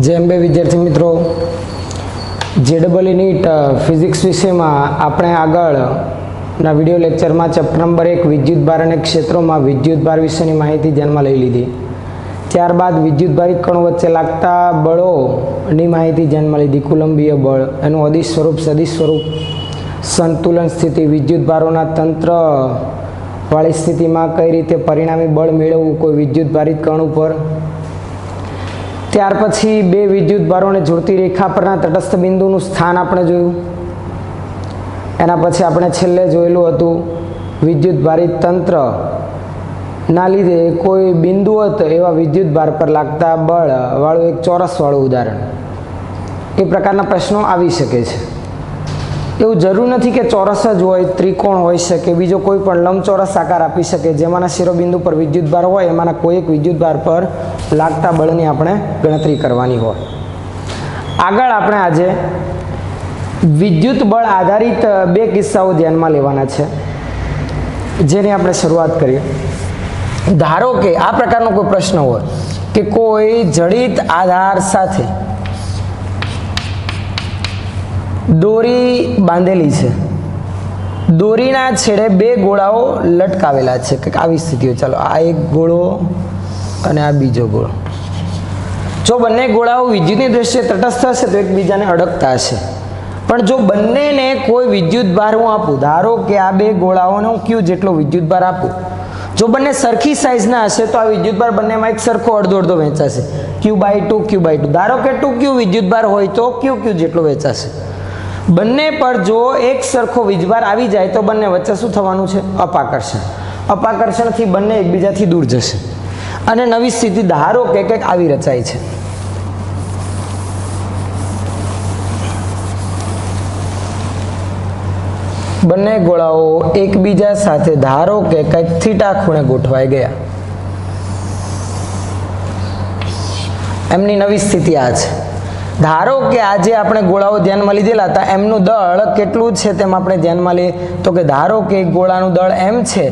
જેમ બે વિદ્યાર્થી મિત્રો જેડબલઈ નીટ ફિઝિક્સ વિષયમાં આપણે આગળના વિડિયો લેક્ચરમાં ચેપ્ટર નંબર 1 વિદ્યુતભાર અને ક્ષેત્રોમાં વિદ્યુતભાર વિશેની માહિતી ધ્યાનમાં લઈ લીધી। ત્યારબાદ વિદ્યુતભારિત કણો વચ્ચે લાગતા બળોની માહિતી ધ્યાનમાં લીધી। કુલંબીય બળ, એનું અદિશ સ્વરૂપ, સદિશ સ્વરૂપ, સંતુલન સ્થિતિ, વિદ્યુતભારોના તંત્ર વાળી સ્થિતિમાં કઈ રીતે પરિણામી બળ મેળવવું કોઈ વિદ્યુતભારિત કણ ઉપર। ત્યાર પછી બે વિદ્યુતભારોને જોડતી રેખા પરના તટસ્થ બિંદુનું સ્થાન આપણે જોયું। એના પછી આપણે છેલ્લે જોયેલું હતું વિદ્યુતભારિત તંત્ર ના લીધે કોઈ બિંદુવત એવા વિદ્યુતભાર પર લાગતા બળ વાળું એક ચોરસ વાળું ઉદાહરણ। એ પ્રકારના પ્રશ્નો આવી શકે છે। એવું જરૂર નથી કે ચોરસ જ હોય, ત્રિકોણ હોઈ શકે, બીજો કોઈ પણ લંબચોરસ આકાર આપી શકે જેમાંના શિરોબિંદુ પર વિદ્યુતભાર હોય એમાંના કોઈ એક વિદ્યુતભાર પર લાગતા બળની આપણે ગણતરી કરવાની હોય। આગળ આપણે આજે વિદ્યુત બળ આધારિત બે કિસ્સાઓ ધ્યાનમાં લેવાના છે જેની આપણે શરૂઆત કરીએ। ધારો કે આ પ્રકારનો કોઈ પ્રશ્ન હોય કે કોઈ જડિત આધાર સાથે દોરી બાંધેલી છે, દોરીના છેડે બે ગોળાઓ લટકાવેલા છે, કંઈક આવી સ્થિતિઓ। ચાલો આ એક ગોળો અને આ બીજો ગોળો। જો બંને ગોળાઓ વિદ્યુતની દ્રષ્ટિએ તટસ્થ હશે તો એકબીજાને અડકતા હશે, પણ જો બંનેને કોઈ વિદ્યુતભાર હું આપું, ધારો કે આ બે ગોળાઓને હું ક્યુ જેટલો વિદ્યુતભાર આપું, જો બંને સરખી સાઇઝના હશે તો આ વિદ્યુતભાર બંનેમાં એક સરખો અડધો અડધો વહેંચાશે, Q/2 Q/2। ધારો કે 2Q વિદ્યુતભાર હોય તો Q જેટલો વહેંચાશે। બંને પર જો એક સરખો વીજભાર આવી જાય તો બંને વચ્ચે શું થવાનું છે? અપાકર્ષણ। અપાકર્ષણથી બંને એકબીજાથી દૂર જશે અને નવી સ્થિતિ ધારો કે કંઈક આવી રચાય છે। બંને ગોળાઓ એકબીજા સાથે ધારો કે કંઈક થીટા ખૂણે ગોઠવાઈ ગયા, એમની નવી સ્થિતિ આ છે। ધારો કે આજે આપણે ગોળાઓ ધ્યાનમાં લીધેલા હતા, એમનું દળ કેટલું છે તેમ આપણે ધ્યાનમાં લઈએ તો કે ધારો કે એક ગોળાનું દળ m છે,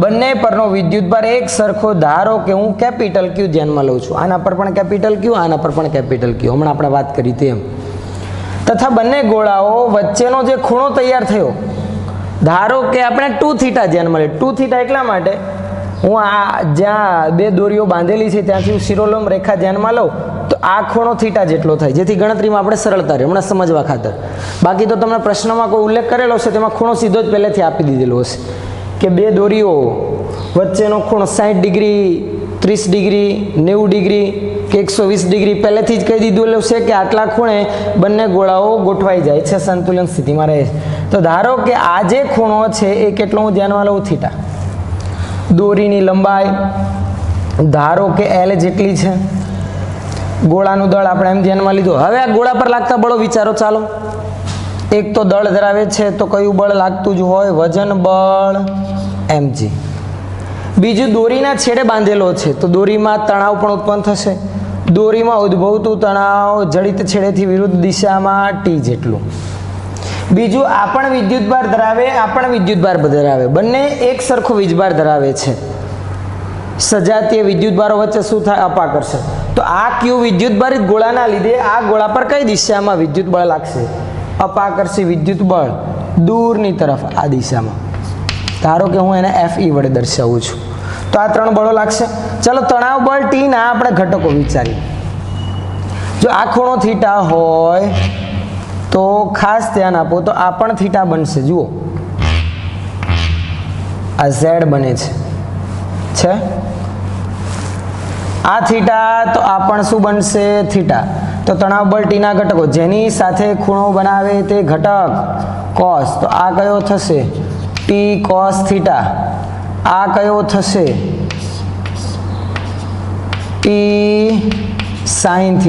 બંને પરનો વિદ્યુતભાર એક સરખો, ધારો કે હું કેપિટલ Q ધ્યાનમાં લઉં છું, આના પર પણ કેપિટલ Q, આના પર પણ કેપિટલ Q, હમણાં આપણે વાત કરી તેમ, તથા બંને ગોળાઓ વચ્ચેનો જે ખૂણો તૈયાર થયો, ધારો કે આપણે 2θ ધ્યાનમાં લઈએ। 2θ એટલા માટે હું આ જ્યાં બે દોરીઓ બાંધેલી છે ત્યાંથી હું શિરોલંબ રેખા ધ્યાનમાં લઉં તો આ ખૂણો θ જેટલો થાય, જેથી ગણતરીમાં આપણે સરળતા રહે, હમણાં સમજવા ખાતર। બાકી તો તમને પ્રશ્નમાં કોઈ ઉલ્લેખ કરેલો છે તેમાં ખૂણો સીધો જ પહેલેથી આપી દીધેલો હશે કે બે દોરીઓ વચ્ચેનો ખૂણો 60 ડિગ્રી, 30 ડિગ્રી, 90 ડિગ્રી કે 120 ડિગ્રી પહેલેથી જ કહી દીધેલું છે કે આટલા ખૂણે બંને ગોળાઓ ગોઠવાઈ જાય છે, સંતુલન સ્થિતિમાં રહે છે। તો ધારો કે આ જે ખૂણો છે એ કેટલો હું ધ્યાનમાં લઉં? θ। દોરીની લંબાઈ ધારો કે L જેટલી છે, ગોળાનું દળ આપણે એમ ધ્યાનમાં લીધું। હવે આ ગોળા પર લાગતા બળો વિચારો ચાલો। એક તો દળ ધરાવે છે તો કયું બળ લાગતું જ હોય? વજન બળ mg। બીજું દોરીના છેડે બાંધેલો છે તો દોરીમાં તણાવ પણ ઉત્પન્ન થશે, દોરીમાં ઉદ્ભવતું તણાવ જડિત છેડેથી વિરુદ્ધ દિશામાં T જેટલું। બીજું આ પણ વિદ્યુતભાર ધરાવે, આ પણ વિદ્યુતભાર ધરાવે, બંને એક સરખો વીજભાર ધરાવે છે, સજાતીય વિદ્યુતભારો વચ્ચે શું થાય? અપાકર્ષણ। તો આ Q વિદ્યુતભારિત ગોળાના લીધે આ ગોળા પર કઈ દિશામાં વિદ્યુત બળ લાગશે? અપાકર્ષી વિદ્યુત બળ દૂરની તરફ આ દિશામાં। ધારો કે હું એને Fe વડે દર્શાવું છું તો આ ત્રણ બળો લાગશે। ચલો તણાવ બળ T ના આપણે ઘટકો વિચારીએ। જો આ ખૂણો θ હોય તો ખાસ ધ્યાન આપો તો આ પણ θ બનશે, જુઓ આ Z બને છે આ θ, તો આ પણ શું બનશે? θ। તો તણાવ બળ T ના ઘટકો જેની સાથે ખૂણો બનાવે તે ઘટક cos, તો આ કયો થશે? T cos θ। આ કયો થશે? T sin θ।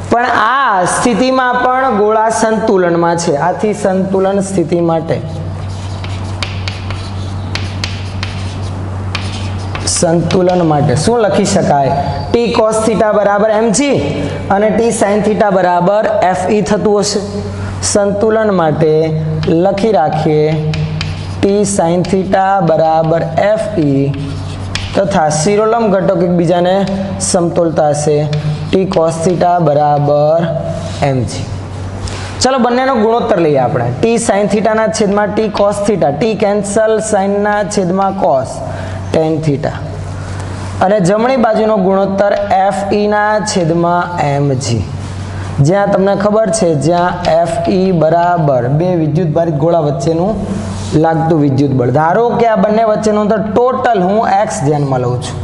પણ આ સ્થિતિમાં પણ ગોળા સંતુલનમાં છે, આથી સંતુલન સ્થિતિ માટે શું લખી શકાય? T cos θ બરાબર mg અને T sin θ બરાબર Fe થતું હશે। સંતુલન માટે લખી રાખીએ T sin θ બરાબર Fe तथा शिरोलंब घटक एक बीजाने समतोलता हशे। T ટી કોસ થીટા બરાબર mg. ચલો બંનેનો ગુણોત્તર લઈએ આપણે. ટી સાઇન થીટાના છેદમાં T cos theta, T cancel, સાઇનના છેદમાં કોસ ટેન થીટા, અને જમણી બાજુનો ગુણોત્તર fe ના છેદમાં mg, જ્યાં તમને ખબર છે જ્યાં fe બરાબર બે વિદ્યુત ભારિત ગોળા વચ્ચેનું લાગતું વિદ્યુત બળ. ધારો કે આ બંને વચ્ચેનું અંતર ટોટલ હું x ધ્યાનમાં લઉં છું.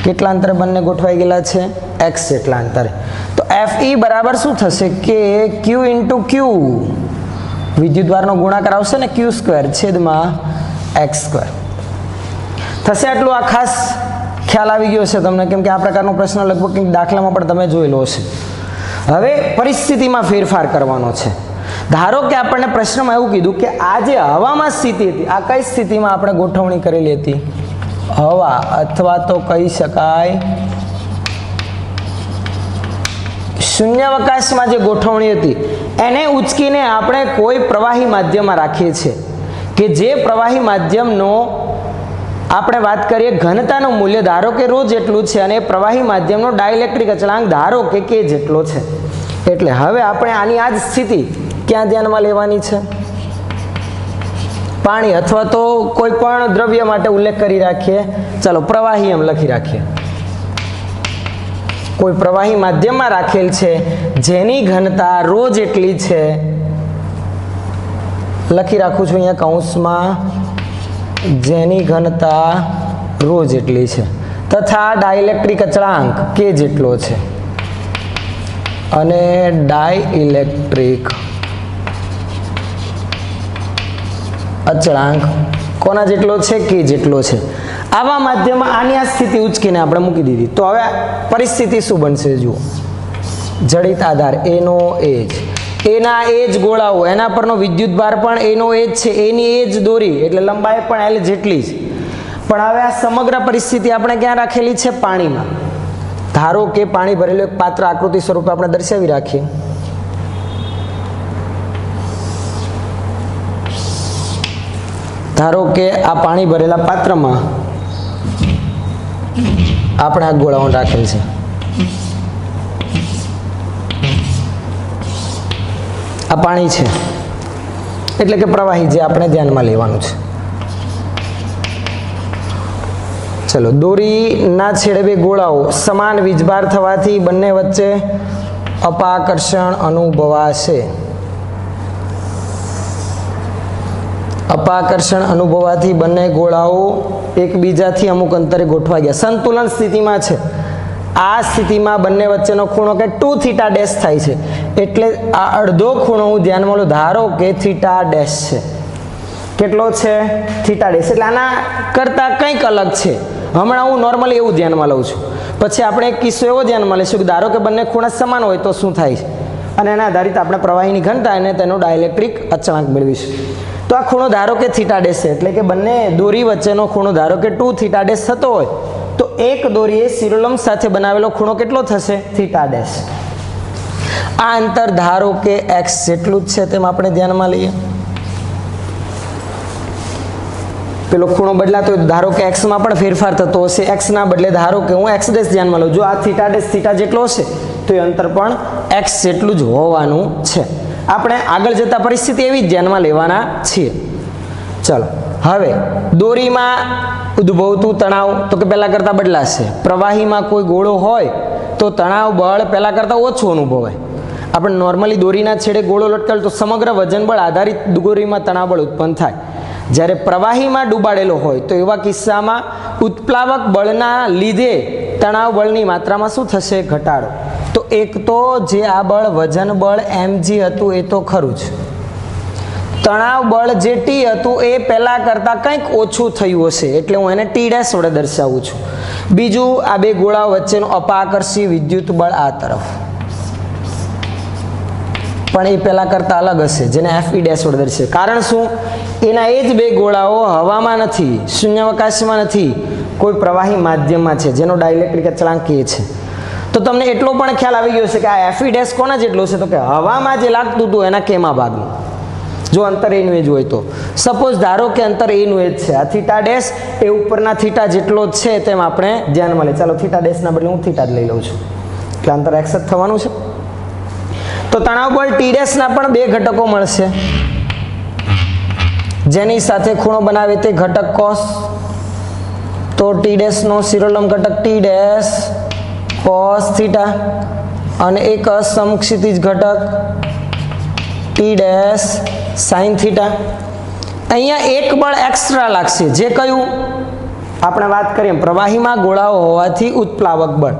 કેટલા અંતરે બંને ગોઠવાઈ ગયેલા છે? x જેટલા અંતરે. તો fe બરાબર શું થશે કે q ઇન્ટુ q, વિદ્યુતભારનો ગુણાકાર આવશે ને, q સ્ક્વેર છેદમાં x સ્ક્વેર થશે. આટલું આ ખાસ ખ્યાલ આવી ગયો છે તમને, કેમ કે આ પ્રકારનો પ્રશ્ન લગભગ કંઈક દાખલામાં પણ તમે જોયેલો હશે. હવે પરિસ્થિતિમાં ફેરફાર કરવાનો છે. ધારો કે આપણને પ્રશ્નમાં એવું કીધું કે આ જે હવામાં સ્થિતિ હતી, આ કઈ સ્થિતિમાં આપણે ગોઠવણી કરેલી હતી? હવા, અથવા તો કહી શકાય શૂન્યાવકાશમાં જે ગોઠવણી હતી એને ઉચકીને આપણે કોઈ પ્રવાહી માધ્યમમાં રાખીએ છીએ કે જે પ્રવાહી માધ્યમનો આપણે વાત કરીએ ઘનતાનું મૂલ્ય ધારો કે ρ જેટલું છે, અને પ્રવાહી માધ્યમનો ડાઇલેક્ટ્રિક અચળાંક ધારો કે k જેટલો છે. એટલે હવે આપણે આની આ જ સ્થિતિ ક્યાં ધ્યાનમાં લેવાની છે? પાણી અથવા તો કોઈ પણ દ્રવ્ય માટે ઉલ્લેખ કરી રાખીએ. ચાલો પ્રવાહી એમ લખી રાખીએ. કોઈ પ્રવાહી માધ્યમમાં રાખેલ છે જેની ઘનતા ρ જેટલી છે, લખી રાખું છું અહીંયા કૌંસમાં, જેની ઘનતા ρ જેટલી છે તથા ડાઇલેક્ટ્રિક અચળાંક k જેટલો છે, અને ડાઇલેક્ટ્રિક અચળાંક કોના જેટલો છે? k જેટલો છે. આવા માધ્યમમાં આની આ સ્થિતિ ઉચકીને આપણે મૂકી દીધી. તો હવે પરિસ્થિતિ શું બનશે? જુઓ, જડિત આધાર એનો એજ, એના એજ ગોળાઓ, એના પરનો વિદ્યુત ભાર પણ એનો એજ છે, એની એજ દોરી એટલે લંબાઈ પણ l જેટલી જ. પણ હવે આ સમગ્ર પરિસ્થિતિ આપણે ક્યાં રાખેલી છે? પાણીમાં. ધારો કે પાણી ભરેલું એક પાત્ર આકૃતિ સ્વરૂપે આપણે દર્શાવી રાખીએ. ધારો કે આ પાણી ભરેલા પાત્રમાં આપણે આ ગોળાઓ રાખેલ છે. આ પાણી છે એટલે કે પ્રવાહી, જે આપણે ધ્યાનમાં લેવાનું છે. ચલો, દોરીના છેડે બે ગોળાઓ સમાન વીજભાર થવાથી બંને વચ્ચે અપાકર્ષણ અનુભવાશે. અપાકર્ષણ અનુભવાથી બંને ગોળાઓ એકબીજાથી અમુક અંતરે ગોઠવાઈ ગયા. સંતુલન સ્થિતિમાં છે. આ સ્થિતિમાં બંને વચ્ચેનો ખૂણો કે 2 થીટા ડેશ થાય છે. એટલે આ અડધો ખૂણો હું ધ્યાનમાં લઉં. ધારો કે થીટા ડેશ છે. કેટલો છે? Theta dash. એટલે આના કરતાં કંઈક અલગ છે. હમણાં હું નોર્મલી એવું ધ્યાનમાં લઉં છું. પછી આપણે એક કિસ્સો એવો ધ્યાનમાં લઈશું કે ધારો કે બંને ખૂણા સમાન હોય તો શું થાય છે, અને એના આધારિત આપણે પ્રવાહીની ઘનતા અને તેનો ડાઇલેક્ટ્રિક અચળાંક મેળવીશું. તો આ ખૂણો ધારો કે થીટા ડેશ છે, એટલે કે બંને દોરી વચ્ચેનો ખૂણો ધારો કે 2 થીટા ડેશ થતો હોય તો એક દોરીએ શિરોલંબ સાથે બનાવેલો ખૂણો કેટલો થશે? Theta dash. આ અંતર ધારો કે x જેટલું જ છે તેમ આપણે ધ્યાનમાં લઈએ. પેલો ખૂણો બદલાતો હોય ધારો કે x માં પણ ફેરફાર થતો હશે. x ના બદલે ધારો કે હું x ડેશ ધ્યાનમાં લઉં. જો આ થીટા ડેશ થીટા જેટલો હશે તો એ અંતર પણ x જેટલું જ હોવાનું છે. આપણે આગળ જતા પરિસ્થિતિ એવી જ ધ્યાનમાં લેવાના છીએ. ચાલો, હવે દોરીમાં ઉદ્ભવતું તણાવ તો કે પહેલા કરતાં બદલાશે. પ્રવાહીમાં કોઈ ગોળો હોય તો તણાવ બળ પહેલા કરતાં ઓછું અનુભવાય. આપણે નોર્મલી દોરીના છેડે ગોળો લટકાવેલો તો સમગ્ર વજન બળ આધારિત દોરીમાં તણાવ બળ ઉત્પન્ન થાય. જ્યારે પ્રવાહીમાં ડૂબાડેલો હોય તો એવા કિસ્સામાં ઉત્પ્લાવક બળના લીધે તણાવ બળની માત્રામાં શું થશે? ઘટાડો. તો એક તો જે આ બળ વજન બળ mg હતું એ તો ખરું જ. તણાવ બળ જે t હતું એ પહેલા કરતાં કંઈક ઓછું થયું હશે, એટલે હું એને t' વડે દર્શાવું છું. બીજું, આ બે ગોળા વચ્ચેનું અપાકર્ષી વિદ્યુત બળ આ તરફ પણ એ પહેલા કરતાં અલગ હશે, જેને fe' વડે દર્શાવે. કારણ શું? એના એ જ બે ગોળાઓ હવામાં નથી, શૂન્યાવકાશમાં નથી, કોઈ પ્રવાહી માધ્યમમાં છે જેનો ડાઇલેક્ટ્રિક અચળાંક k છે. તો તમને એટલો પણ ખ્યાલ આવી ગયો છે કે આ fe' કોના જેટલું છે? તો કે હવામાં જે લાગતું હતું એના કેમાં ભાગનું. જો અંતર એનું એ જ હોય તો સપોઝ ધારો કે અંતર એનું એ જ છે, આ થીટા ડેશ એ ઉપરના થીટા જેટલો જ છે તેમ આપણે ધ્યાનમાં લઈએ. ચાલો થીટા ડેશના બદલે હું થીટા જ લઈ લઉં છું. એટલે અંતર x જ થવાનું છે. તો તણાવ બળ T' ના પણ બે ઘટકો મળશે, જેની સાથે ખૂણો બનાવે તે ઘટક cos. તો T' નો શિરોલંબ ઘટક T' cos થીટા અને એક સમક્ષિતિજ ઘટક T' sin થીટા. અહીંયા એક બળ એક્સ્ટ્રા લાગશે, જે કયું આપણે વાત કરીએ પ્રવાહીમાં ગોળાઓ હોવાથી ઉત્પ્લાવક બળ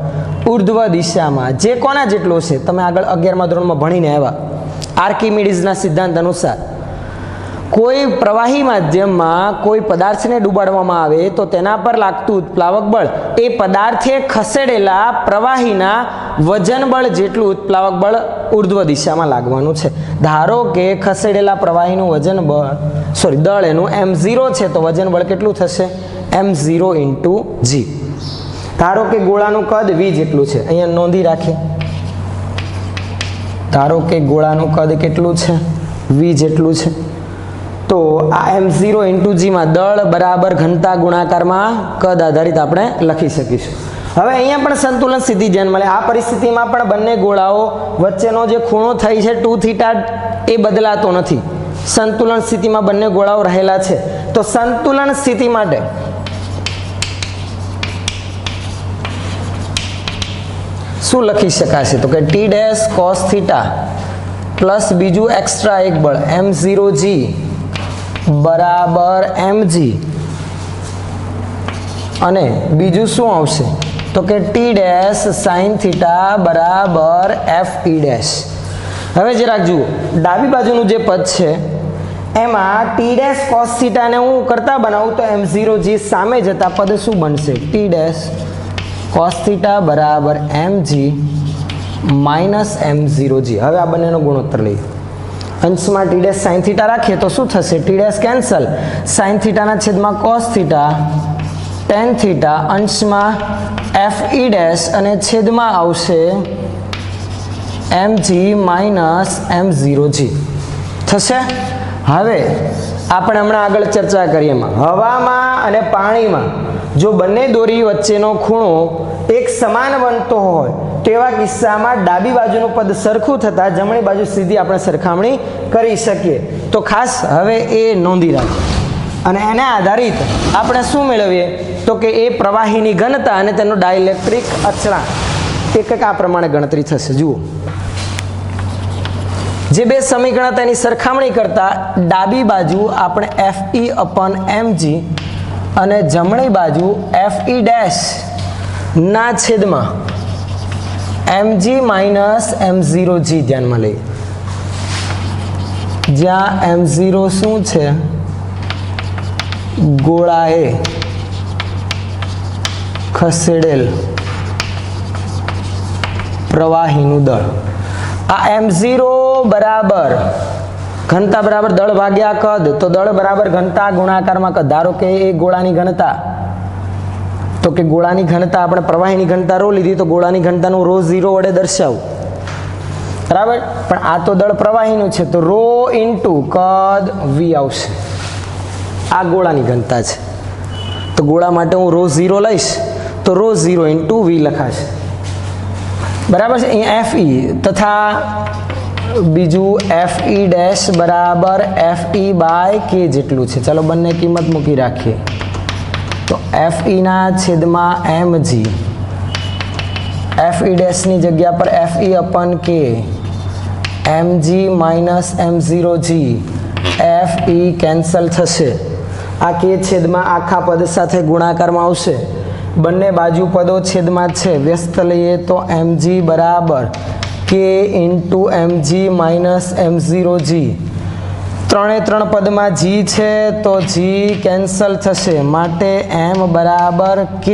ઉર્ધ્વ દિશામાં, જે કોના જેટલો છે તમે આગળ 11મા ધોરણમાં ભણીને આવ્યા આર્કિમિડીઝના સિદ્ધાંત અનુસાર. કોઈ પ્રવાહી માધ્યમમાં કોઈ પદાર્થને ડૂબાડવામાં આવે તો તેના પર લાગતું ઉત્પ્લાવક બળ એ પદાર્થે ખસેડેલા પ્રવાહીના વજન બળ જેટલું ઉત્પ્લાવક બળ ઉર્ધ્વ દિશામાં લાગવાનું છે. ધારો કે ખસેડેલા પ્રવાહીનું વજન બળ દળ એનું m0 છે, તો વજન બળ કેટલું થશે m0 × g. ધારો કે ગોળાનું કદ v જેટલું છે, અહીંયા નોંધી રાખીએ. ધારો કે ગોળાનું કદ કેટલું છે v જેટલું છે, તો આ m0 × g માં દળ બરાબર ઘનતા ગુણાકારમાં કદ આધારિત આપણે લખી શકીશું. હવે અહીંયા પણ સંતુલન સ્થિતિ ધ્યાનમાં લે. આ પરિસ્થિતિમાં પણ બંને ગોળાઓ વચ્ચેનો જે ખૂણો થઈ છે 2θ એ બદલાતો નથી. સંતુલન સ્થિતિમાં બંને ગોળાઓ રહેલા છે. તો સંતુલન સ્થિતિ માટે શું લખી શકાશે? તો કે T' cos થીટા પ્લસ બીજું એક્સ્ટ્રા એક બળ m0g બરાબર mg, અને બીજું શું આવશે? તો કે T' sin થીટા બરાબર fe'. હવે જરાક જુઓ, ડાબી બાજુનું જે પદ છે એમાં T' cos થીટાને હું કરતા બનાવું તો m0g સામે જતા પદ શું બનશે? T' cos થીટા બરાબર mg માઇનસ m0g. હવે આ બંનેનો ગુણોત્તર લઈએ. અંશમાં T' sin થીટા રાખીએ તો શું થશે? T' કેન્સલ, sin થીટાના છેદમાં cos થીટા tan થીટા, અંશમાં fe' અને છેદમાં આવશે mg માઇનસ m0g થશે. હવે આપણે હમણાં આગળ ચર્ચા કરીએ એમાં હવામાં અને પાણીમાં જો બંને દોરી વચ્ચેનો ખૂણો એક સમાન બનતો હોય તેવા કિસ્સામાં ડાબી બાજુનું પદ સરખું થતાં જમણી બાજુ સીધી આપણે સરખામણી કરી શકીએ. તો ખાસ હવે એ નોંધી રાખીએ અને એના આધારિત આપણે શું મેળવીએ? તો કે એ પ્રવાહીની ઘનતા અને તેનો ડાઇલેક્ટ્રિક અચળાંક એક આ પ્રમાણે ગણતરી થશે. જુઓ, જે બે સમીકરણ તેની સરખામણી કરતા ડાબી બાજુ આપણે fe/mg અને જમણી બાજુ fe' ના છેદમાં mg માઇનસ m0g ધ્યાનમાં લઈએ. જ્યાં m0 શું છે? ગોળાએ ખસેડેલ પ્રવાહીનું દળ. આ m0 બરાબર ઘનતા બરાબર દળ ભાગ્યા કદ, તો દળ બરાબર ઘનતા ગુણાકારમાં કદ. ધારો કે એ ગોળાની ઘનતા, તો કે ગોળાની ઘનતા આપણે પ્રવાહીની ઘનતા ρ લીધી, તો ગોળાની ઘનતાનું ρ0 વડે દર્શાવું, બરાબર. પણ આ તો દળ પ્રવાહીનું છે, તો ρ × કદ v આવશે. આ ગોળાની ઘનતા છે, તો ગોળા માટે હું ρ0 લઈશ, તો ρ0 × v લખાશે, બરાબર છે. અહીંયા fe તથા બીજું fe' બરાબર fe/k જેટલું છે. ચાલો બંને કિંમત મૂકી રાખીએ. તો fe ના છેદમાં mg, fe' ની જગ્યા પર fe/k, mg minus m0g, fe cancel થશે. આ કે છેદમાં આખા પદ સાથે ગુણાકારમાં આવશે. બંને બાજુ પદો છેદમાં છે, વ્યસ્ત લઈએ તો mg બરાબર k × mg માઇનસ m0g. ત્રણે ત્રણ પદમાં g છે તો g કેન્સલ થશે, માટે m બરાબર k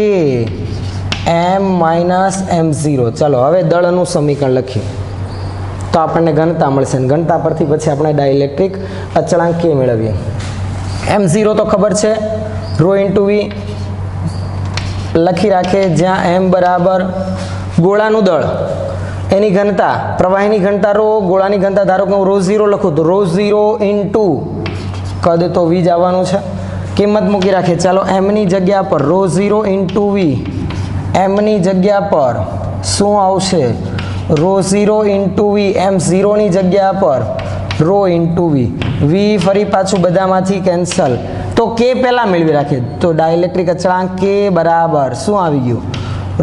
m માઇનસ m0. ચાલો હવે દળનું સમીકરણ લખીએ તો આપણને ઘનતા મળશે. ઘનતા પરથી પછી આપણે ડાઇલેક્ટ્રિક અચળાંક k મેળવીએ. m0 તો ખબર છે, ρ × v લખી રાખે, જ્યાં m બરાબર ગોળાનું દળ એની ઘનતા, પ્રવાહીની ઘનતા ρ, ગોળાની ઘનતા ધારો કે હું ρ0 લખું તો ρ0 × કદ તો v જ આવવાનું છે. કિંમત મૂકી રાખીએ. ચાલો m ની જગ્યા પર ρ0 × v, m ની જગ્યા પર શું આવશે રો 0 ઇન્ટુ વી, એમ 0ની જગ્યા પર રો ઇન્ટુ વી, વી ફરી પાછું બધામાંથી કેન્સલ, તો કે પહેલાં મેળવી રાખીએ તો ડાઇલેક્ટ્રિક અચળાંક કે બરાબર શું આવી ગયું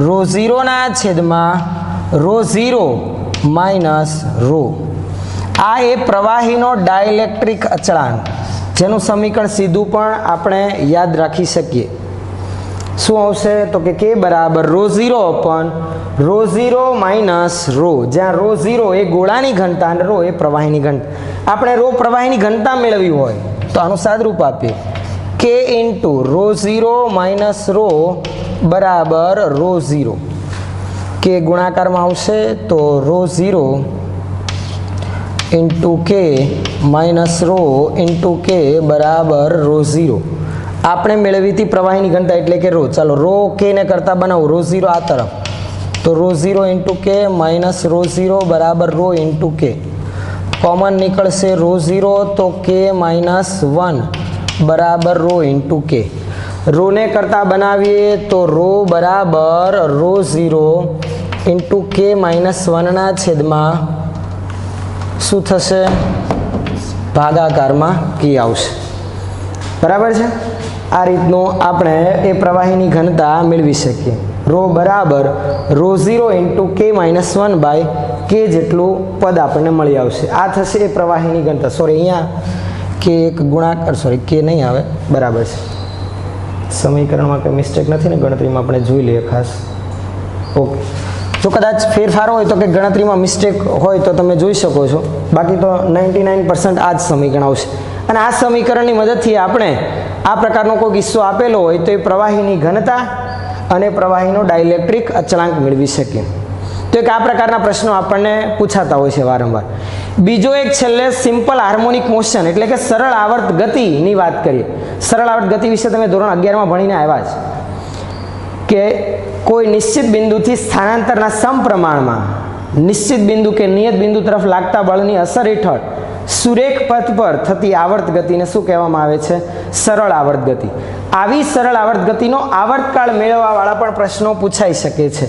રો 0ના છેદમાં રો 0 માઇનસ રો. આ એ પ્રવાહીનો ડાઇલેક્ટ્રિક અચળાંક જેનું સમીકરણ સીધું પણ આપણે યાદ રાખી શકીએ. શું આવશે તો કે બરાબર rho 0 upon rho 0 minus rho, જ્યાં રો 0 એ ગોળાની ઘનતા અને રો એ પ્રવાહીની ઘનતા. આપણે રો પ્રવાહીની ઘનતા મેળવી હોય તો આનું સાદરૂપ આપીએ k into row 0 minus row બરાબર રો 0, કે ગુણાકારમાં આવશે તો રો 0 ઇન્ટુ કે માઇનસ રો ઇન્ટુ કે બરાબર રો 0. આપણે મેળવી હતી પ્રવાહીની ઘનતા એટલે કે રો. ચાલો રો કે ને કરતા બનાવો રો 0 આ તરફ, તો રો 0 ઇન્ટુ કે માઇનસ રો 0 બરાબર રો ઇન્ટુ કે. કોમન નીકળશે રો 0 તો કે માઇનસ 1 બરાબર રો ઇન્ટુ કે. રોને કરતા બનાવીએ તો રો બરાબર રો 0 ઇન્ટુ કે માઇનસ 1ના છેદમાં શું થશે ભાગાકારમાં કે આવશે. બરાબર છે. આ રીતનું આપણે એ પ્રવાહીની ઘનતા મેળવી શકીએ. રો બરાબર રો 0 ઇન્ટુ કે માઇનસ 1 બાય કે જેટલું પદ આપણને મળી આવશે. આ થશે એ પ્રવાહીની ઘનતા. સોરી અહીંયા કે એક ગુણાકાર, સોરી કે નહીં આવે, બરાબર છે. સમીકરણમાં કંઈ મિસ્ટેક નથી ને, ગણતરીમાં આપણે જોઈ લઈએ ખાસ. ઓકે, જો કદાચ ફેરફાર હોય તો કે ગણતરીમાં મિસ્ટેક હોય તો તમે જોઈ શકો છો, બાકી તો 99% આ જ સમીકરણ આવશે. અને આ સમીકરણની મદદથી આપણે આ પ્રકારનો કોઈ કિસ્સો આપેલો હોય તો એ પ્રવાહીની ઘનતા અને પ્રવાહીનો ડાઇલેક્ટ્રિક અચળાંક મેળવી શકીએ. તો એક આ પ્રકારના પ્રશ્નો આપણને પૂછાતા હોય છે વારંવાર. બીજો એક છેલ્લે સિમ્પલ હાર્મોનિક મોશન એટલે કે સરળ આવર્ત ગતિની વાત કરીએ. સરળ આવર્ત ગતિ વિશે તમે ધોરણ 11માં ભણીને આવ્યા છે કે કોઈ નિશ્ચિત બિંદુથી સ્થાનાંતરના સમપ્રમાણમાં નિશ્ચિત બિંદુ કે નિયત બિંદુ તરફ લાગતા બળની અસર હેઠળ સુરેખ પથ પર થતી આવર્ત ગતિને શું કહેવામાં આવે છે સરળ આવર્ત ગતિ. આવી સરળ આવર્ત ગતિનો આવર્તકાળ મેળવવાવાળા પણ પ્રશ્નો પૂછાઈ શકે છે.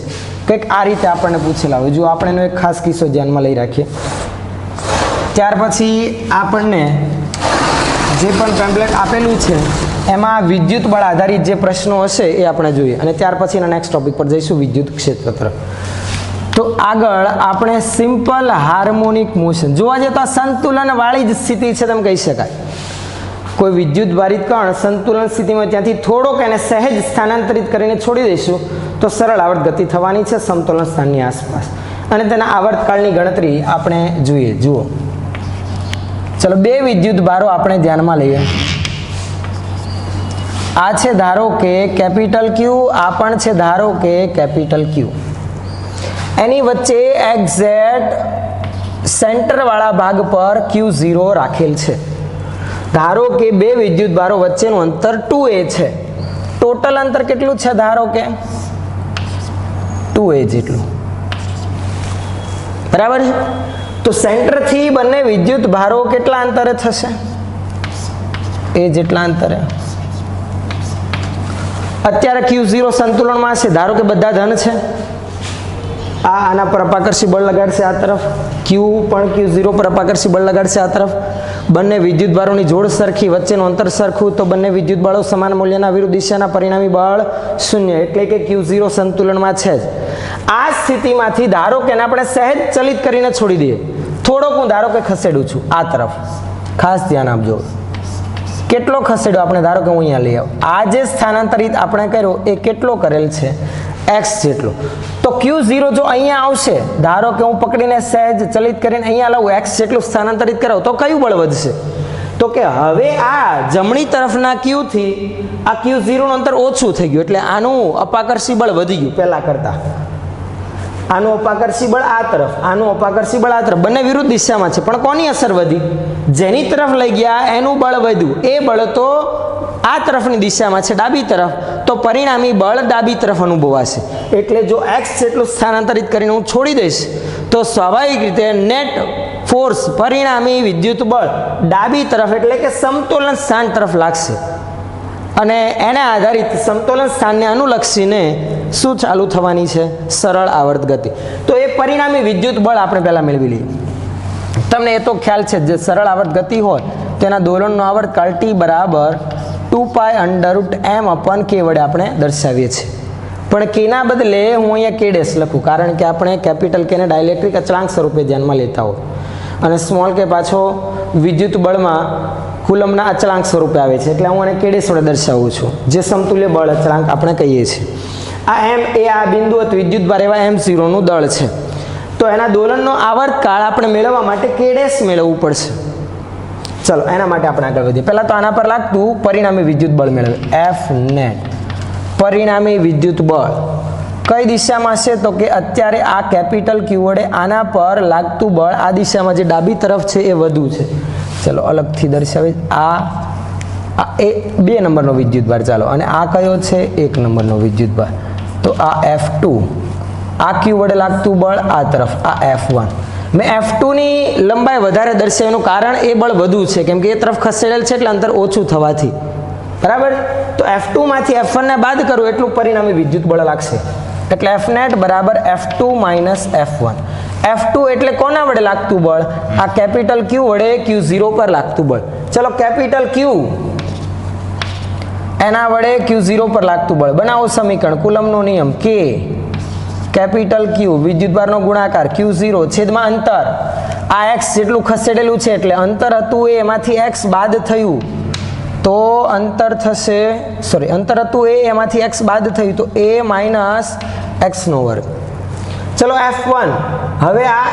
કંઈક આ રીતે આપણને પૂછેલા હોય. જો આપણે એનો એક ખાસ કિસ્સો ધ્યાનમાં લઈ રાખીએ. ત્યાર પછી આપણને જે પણ પેમ્પલેટ આપેલું છે એમાં વિદ્યુત બળ આધારિત જે પ્રશ્નો હશે એ આપણે જોઈએ, અને ત્યાર પછીના નેક્સ્ટ ટોપિક પર જઈશું વિદ્યુત ક્ષેત્ર તરફ. તો આગળ આપણે સિમ્પલ હાર્મોનિક મોશન જોવા જઈએ તો સંતુલન વાળી જ સ્થિતિ છે તેમ કહી શકાય. કોઈ વિદ્યુત ભારિત કણ સંતુલન સ્થિતિમાં ત્યાંથી થોડોક એને સહેજ સ્થાનાંતરિત કરીને છોડી દઈશું તો સરળ આવર્ત ગતિ થવાની છે સમતોલન સ્થાનની આસપાસ, અને તેના આવર્તકાળની ગણતરી આપણે જોઈએ. જુઓ, ચલો બે વિદ્યુત ભારો આપણે ધ્યાનમાં લઈએ. આ છે ધારો કે કેપિટલ ક્યુ, આ પણ છે ધારો કે કેપિટલ ક્યુ. એની વચ્ચે એક્ઝેક્ટ સેન્ટર વાળા ભાગ પર Q0 રાખેલ છે. ધારો કે બે વિદ્યુત ભારો વચ્ચેનું અંતર 2a છે. ટોટલ અંતર કેટલું છે ધારો કે 2a જેટલું. બરાબર છે. તો સેન્ટર થી બંને વિદ્યુત ભારો કેટલા અંતરે થશે? a જેટલા અંતરે. અત્યારે Q0 સંતુલનમાં છે. ધારો કે બધા ધન છે. આ આના પર અપાકર્ષી બળ લગાડશે આ તરફ, Q પણ Q0 પર અપાકર્ષી બળ લગાડશે આ તરફ. બંને વિદ્યુત ભારોની જોડ સરખી, વચ્ચેનું અંતર સરખું, તો બંને વિદ્યુત બળો સમાન મૂલ્યના વિરુદ્ધ દિશાના પરિણામી બળ 0, એટલે કે Q0 સંતુલનમાં છે જ. આ સ્થિતિમાંથી ધારો કે આપણે સહેજ ચલિત કરીને છોડી દઈએ. થોડોક હું ધારો કે ખસેડું છું આ તરફ, ખાસ ધ્યાન આપજો. કેટલો ખસેડ્યો આપણે? ધારો કે હું અહીંયા લઈ આવું. આ જે સ્થાનાંતરિત આપણે કર્યો એ કેટલો કરેલ છે? x જેટલો. તો Q0 જો અહીંયા આવશે, ધારો કે હું પકડીને સહેજ ચલિત કરીને અહીંયા લાવું, x જેટલું સ્થાનાંતરિત કરાવું, તો કયું બળ વધશે? તો કે હવે આ જમણી તરફના Q થી આ Q0 નું અંતર ઓછું થઈ ગયું, એટલે આનું અપાકર્ષી બળ વધી ગયું પહેલા કરતા. આનું અપાકર્ષી બળ આ તરફ, આનું અપાકર્ષી બળ આ તરફ, બંને વિરુદ્ધ દિશામાં છે, પણ કોની અસર વધી? જેની તરફ લઈ ગયા એનું બળ વધ્યું. એ બળ તો આ તરફની દિશામાં છે, ડાબી તરફ, તો પરિણામી બળ ડાબી તરફ અનુભવાશે. એટલે જો x જેટલું સ્થાનાંતરિત કરીને હું છોડી દઈશ તો સ્વાભાવિક રીતે નેટ ફોર્સ પરિણામી વિદ્યુત બળ ડાબી તરફ એટલે કે સમતોલન સ્થાન તરફ લાગશે. અને એને આધારિત સમતોલન સ્થાનને અનુલક્ષીને શું ચાલુ થવાની છે? સરળ આવર્ત ગતિ. તો એ પરિણામી વિદ્યુત બળ આપણે પહેલાં મેળવી લઈએ. તમને એ તો ખ્યાલ છે જે સરળ આવર્ત ગતિ હોય તેના દોલનનો આવર્તકાળ t બરાબર 2π√m/k વડે આપણે દર્શાવીએ છીએ. પણ કેના બદલે હું અહીંયા k ડેશ લખું, કારણ કે આપણે કેપિટલ કેને ડાઇલેક્ટ્રિક અચળાંક સ્વરૂપે ધ્યાનમાં લેતા હોય અને સ્મોલ કે પાછો વિદ્યુત બળમાં કુલમના અચળાંક સ્વરૂપે આવે છે, એટલે હું આને k ડેશ વડે દર્શાવું છું, જે સમતુલ્ય બળ અચળાંક આપણે કહીએ છીએ. આ m એ આ બિંદુવત વિદ્યુત ભાર એવા m0 નું દળ છે. તો એના દોલનનો આવર્તકાળ આપણે મેળવવા માટે k ડેશ મેળવવું પડશે. ચલો એના માટે આપણે આગળ વધીએ. પહેલાં તો આના પર લાગતું પરિણામી વિદ્યુત બળ મેળવે, F નેટ. પરિણામી વિદ્યુત બળ કઈ દિશામાં છે? તો કે અત્યારે આ કેપિટલ Q વડે આના પર લાગતું બળ આ દિશામાં જે ડાબી તરફ છે એ વધુ છે. ચલો અલગથી દર્શાવી. આ એ 2 નંબરનો વિદ્યુત ભાર, ચાલો, અને આ કયો છે? 1 નંબરનો વિદ્યુત ભાર. તો આ F2, આ Q વડે લાગતું બળ આ તરફ, આ F1. મેં F2 ની લંબાઈ વધારે દર્શાવ્યું, કારણ એ બળ વધુ છે, કેમ કે એ તરફ ખસેડેલ છે એટલે અંતર ઓછું થવાથી, બરાબર. તો F2 માંથી F1 ને બાદ કરું એટલું પરિણામી વિદ્યુત બળ લાગશે, એટલે F નેટ બરાબર F2 - F1. F2 એટલે કોના વડે લાગતું બળ? આ કેપિટલ Q વડે Q0 પર લાગતું બળ. ચલો કેપિટલ Q એના વડે Q0 પર લાગતું બળ બનાવો સમીકરણ. કુલમનો નિયમ K કેપિટલ Q વિદ્યુતભારનો ગુણાકાર Q0 છેદમાં અંતર, આ x જેટલું ખસેડેલું છે એટલે અંતર હતું એ એમાંથી x બાદ થયું તો અંતર થશે, સોરી, અંતર હતું એ એમાંથી x બાદ થયું તો a - x2. ચલો F1, હવે આ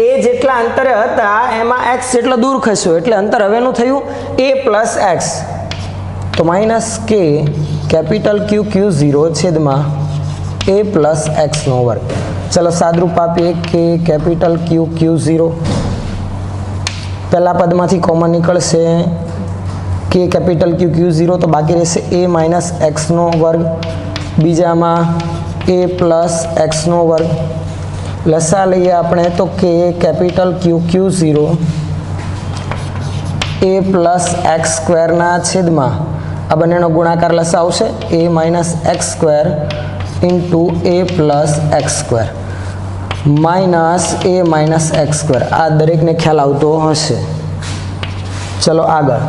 a જેટલા અંતરે હતા એમાં x જેટલો દૂર ખસ્યો એટલે અંતર હવેનું થયું a + x, તો -k કેપિટલ Q Q0 છેદમાં a + x2. ચલો સાદરૂપ આપીએ કે કેપિટલ Q Q0, પહેલા પદમાંથી કોમન નીકળશે k કેપિટલ Q Q0, તો બાકી રહેશે a - x2, બીજામાં a + x2. લસા લઈએ આપણે તો k capital Q Q0 a + x2 ના છેદમાં આ બંનેનો ગુણાકાર લસા આવશે a - x2 into a + x2 minus a - x2. આ દરેકને ખ્યાલ આવતો હશે. ચલો આગળ,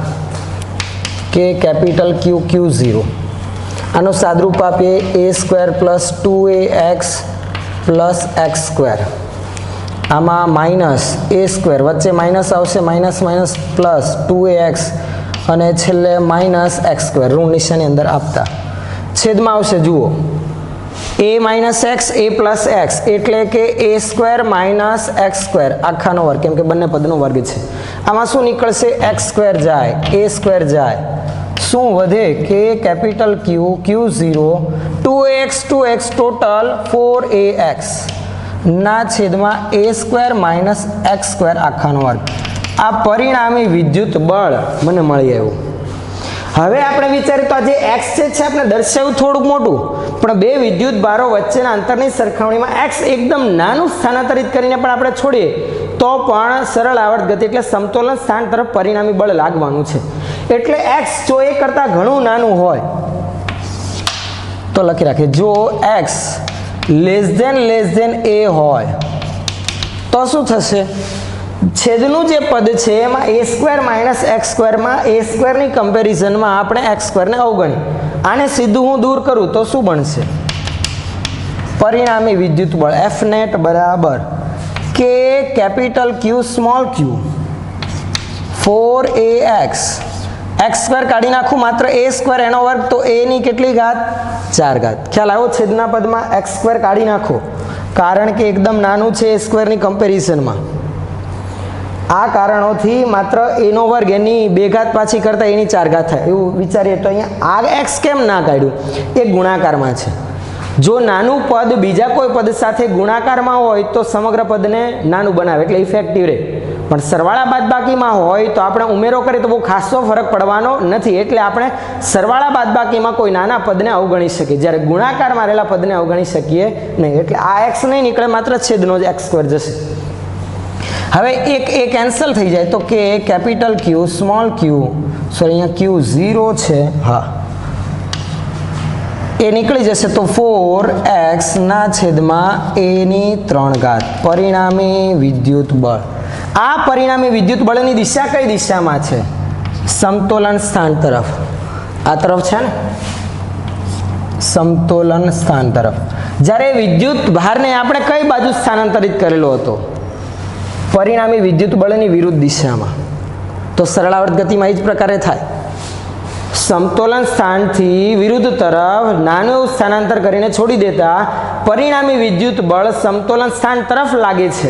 k કેપિટલ Q Q0, આનો સાદરૂપ આપીએ a² + 2ax + x2. આમાં -a² વચ્ચે માઇનસ આવશે, માઇનસ પ્લસ 2ax અને છેલ્લે -x2 ઋણ નિશાની અંદર આપતા છેદમાં આવશે. જુઓ a - x a + x એટલે કે a² - x² આખાનો વર્ગ, કેમ કે બંને પદનો વર્ગ છે. આમાં શું નીકળશે? x² જાય, a² જાય, શું વધે? કે capital Q Q0 2ax total 4ax ના છેદમાં a² - x² આખાનો વર્ગ. આ પરિણામી વિદ્યુત બળ મને મળી આવ્યું. હવે આપણે વિચારીએ તો આ જે x છે આપણે દર્શાવ્યું થોડુંક મોટું, પણ બે વિદ્યુત ભારો વચ્ચેના અંતરની સરખામણીમાં x એકદમ નાનું સ્થાનાંતરિત કરીને પણ આપણે છોડીએ તો પણ સરળ આવર્ત ગતિ એટલે સમતોલન સ્થાન તરફ પરિણામી બળ લાગવાનું છે. એટલે x જો એ કરતાં ઘણું નાનું હોય તો લખી રાખીએ, જો x << a હોય તો શું થશે? છેદનું જે પદ છે એમાં a² - x² માં a² ની કમ્પેરિઝનમાં આપણે x² ને અવગણી, આને સીધું હું દૂર કરું તો શું બનશે? પરિણામી વિદ્યુત બળ F નેટ બરાબર k capital Q small q 4ax, x² કાઢી નાખું, માત્ર a² એનો વર્ગ, તો a ની કેટલી ઘાત? 4 ઘાત. ખ્યાલ આવ્યો? છેદના પદમાં x² કાઢી નાખો, કારણ કે એકદમ નાનું છે a² ની કમ્પેરિઝનમાં. આ કારણોથી માત્ર એનો વર્ગ એની 2 ઘાત પાછી કરતા એની 4 ઘાત થાય એવું વિચારીએ તો અહીંયા આ x કેમ ના કાઢ્યું? એ ગુણાકારમાં છે. જો નાનું પદ બીજા કોઈ પદ સાથે ગુણાકારમાં હોય તો સમગ્ર પદને નાનું બનાવે એટલે ઇફેક્ટિવ રહે, પણ સરવાળા બાદબાકીમાં હોય તો આપણે ઉમેરો કરીએ તો બહુ ખાસો ફરક પડવાનો નથી, એટલે આપણે સરવાળા બાદબાકીમાં કોઈ નાના પદને અવગણી શકીએ, જ્યારે ગુણાકારમાં રહેલા પદને અવગણી શકીએ નહીં. એટલે આ x નહીં નીકળે, માત્ર છેદનો જ x² જશે. હવે એક એ કેન્સલ થઈ જાય તો કે capital Q small q, sorry અહીંયા Q0 છે, હા, એ નીકળી જશે તો 4x ના છેદમાં a�3, પરિણામી વિદ્યુત બળ. આ પરિણામી વિદ્યુત બળની દિશા કઈ દિશામાં છે? સમતોલન સ્થાન તરફ. આ તરફ છે ને, સમતોલન સ્થાન તરફ. જ્યારે વિદ્યુત ભારને આપણે કઈ બાજુ સ્થાનાંતરિત કરેલો હતો? પરિણામી વિદ્યુત બળની વિરુદ્ધ દિશામાં. તો સરળાવર્ત ગતિમાં એ જ પ્રકારે થાય. સમતોલન સ્થાનથી વિરુદ્ધ તરફ નાનું એવું સ્થાનાંતર કરીને છોડી દેતા પરિણામી વિદ્યુત બળ સમતોલન સ્થાન તરફ લાગે છે,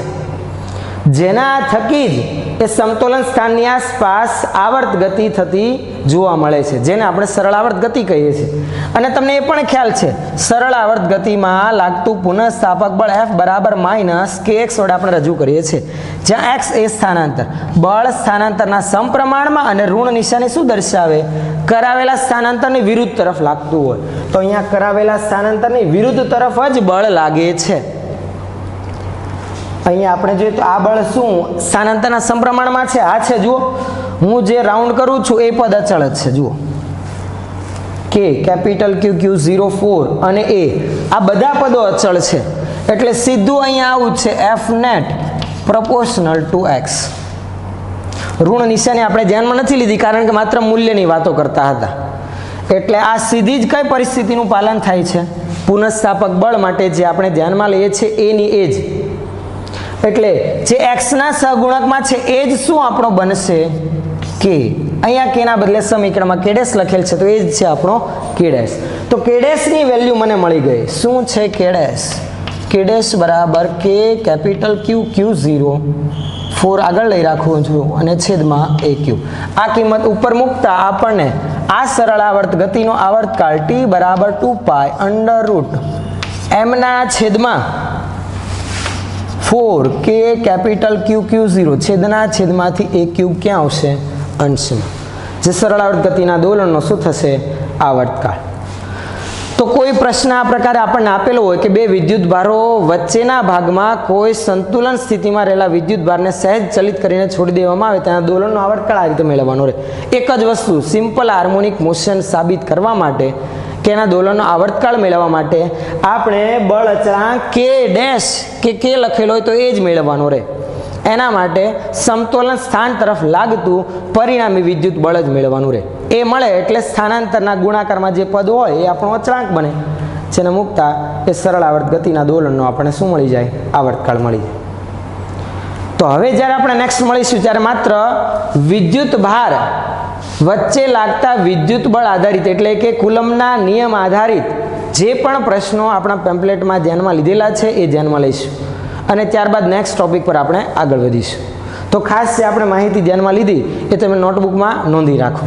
જેના થકી જ એ સમતોલન સ્થાનની આસપાસ આવર્ત ગતિ થતી જોવા મળે છે, જેને આપણે સરળાવર્ત ગતિ કહીએ છીએ. અને તમને એ પણ ખ્યાલ છે, સરળાવર્ત ગતિમાં લાગતું પુનઃસ્થાપક બળ F બરાબર માઇનસ kx વડે આપણે રજૂ કરીએ છીએ, જ્યાં x એ સ્થાનાંતર. બળ સ્થાનાંતરના સમપ્રમાણમાં અને ઋણ નિશાની શું દર્શાવે? કરાવેલા સ્થાનાંતરની વિરુદ્ધ તરફ લાગતું હોય. તો અહીંયા કરાવેલા સ્થાનાંતરની વિરુદ્ધ તરફ જ બળ લાગે છે. અહીંયા આપણે જોઈએ તો આ બળ શું સ્થાનાંતરના સમપ્રમાણમાં છે? આ છે, જુઓ હું જે રાઉન્ડ કરું છું એ પદ અચળ જ છે. જુઓ કે કેપિટલ Q Q04 અને a, આ બધા પદો અચળ છે. એટલે સીધું અહીંયા આવું છે F net proportional to x. ઋણ નિશાની આપણે ધ્યાનમાં નથી લીધી કારણ કે માત્ર મૂલ્યની વાતો કરતા હતા. એટલે આ સીધી જ કઈ પરિસ્થિતિનું પાલન થાય છે? પુનઃસ્થાપક બળ માટે જે આપણે ધ્યાનમાં લઈએ છીએ એની એ જ. એટલે જે x ના સહગુણકમાં છે એ જ શું આપણો બનશે? કે. અહીંયા કેના બદલે સમીકરણમાં k' લખેલ છે તો એ જ છે આપણો k'. તો k' ની વેલ્યુ મને મળી ગઈ. શું છે k'? k' બરાબર k કેપિટલ Q Q04 આગળ લઈ રાખું છું અને છેદમાં aq. આ કિંમત ઉપર મૂકતા આપણને આ સરળાવર્ત ગતિનો આવર્તકાળ t બરાબર 2π √m ના છેદમાં 4k capital Q Q0 છેદના છેદમાંથી aq ક્યાં આવશે? અંશમાં. જે સરળાવર્ત ગતિના દોલનનો શું થશે? આવર્તકાળ. તો કોઈ પ્રશ્ન આ પ્રકારે આપણને આપેલો હોય કે બે વિદ્યુત ભારો વચ્ચેના ભાગમાં કોઈ સંતુલન સ્થિતિમાં રહેલા વિદ્યુત ભારને સહેજ ચલિત કરીને છોડી દેવામાં આવે તેના દોલનનો આવર્તકાળ આ રીતે મેળવવાનો રહે. એક જ વસ્તુ સિમ્પલ હાર્મોનિક મોશન સાબિત કરવા માટે કે એના દોલનનો આવર્તકાળ મેળવવા માટે આપણે બળ અચળાંક k લખેલો હોય તો એ જ મેળવવાનો રહે. એના માટે સમતોલન સ્થાન તરફ લાગતું પરિણામી વિદ્યુત બળ જ મેળવવાનું રહે. એ મળે એટલે સ્થાનાંતરના ગુણાકારમાં જે પદ હોય એ આપણો અચળાંક બને, જેને મૂકતા એ સરળ આવર્ત ગતિના દોલનનો આપણને શું મળી જાય? આવર્તકાળ મળી જાય. તો હવે જ્યારે આપણે નેક્સ્ટ મળીશું ત્યારે માત્ર વિદ્યુત ભાર વચ્ચે લાગતા વિદ્યુત બળ આધારિત એટલે કે કુલમ્બના નિયમ આધારિત જે પણ પ્રશ્નો આપણા પેમ્પલેટમાં ધ્યાનમાં લીધેલા છે એ ધ્યાનમાં લઈશું અને ત્યારબાદ નેક્સ્ટ ટોપિક પર આપણે આગળ વધીશું. તો ખાસ જે આપણે માહિતી ધ્યાનમાં લીધી એ તમે નોટબુકમાં નોંધી રાખો.